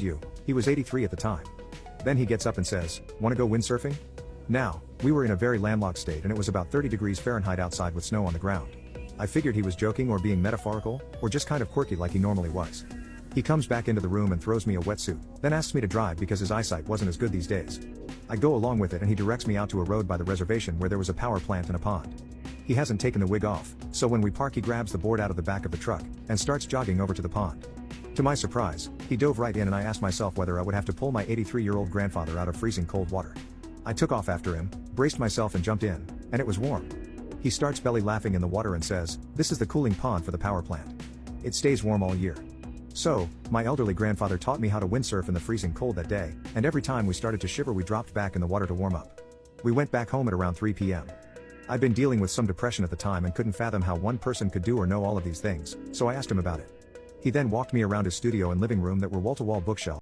you. He was 83 at the time. Then he gets up and says, "Wanna go windsurfing?" Now, we were in a very landlocked state and it was about 30 degrees Fahrenheit outside with snow on the ground. I figured he was joking or being metaphorical, or just kind of quirky like he normally was. He comes back into the room and throws me a wetsuit, then asks me to drive because his eyesight wasn't as good these days. I go along with it and he directs me out to a road by the reservation where there was a power plant and a pond. He hasn't taken the wig off, so when we park he grabs the board out of the back of the truck, and starts jogging over to the pond. To my surprise, he dove right in and I asked myself whether I would have to pull my 83-year-old grandfather out of freezing cold water. I took off after him, braced myself and jumped in, and it was warm. He starts belly laughing in the water and says, "This is the cooling pond for the power plant. It stays warm all year." So, my elderly grandfather taught me how to windsurf in the freezing cold that day, and every time we started to shiver we dropped back in the water to warm up. We went back home at around 3 p.m. I'd been dealing with some depression at the time and couldn't fathom how one person could do or know all of these things, so I asked him about it. He then walked me around his studio and living room that were wall-to-wall bookshelves.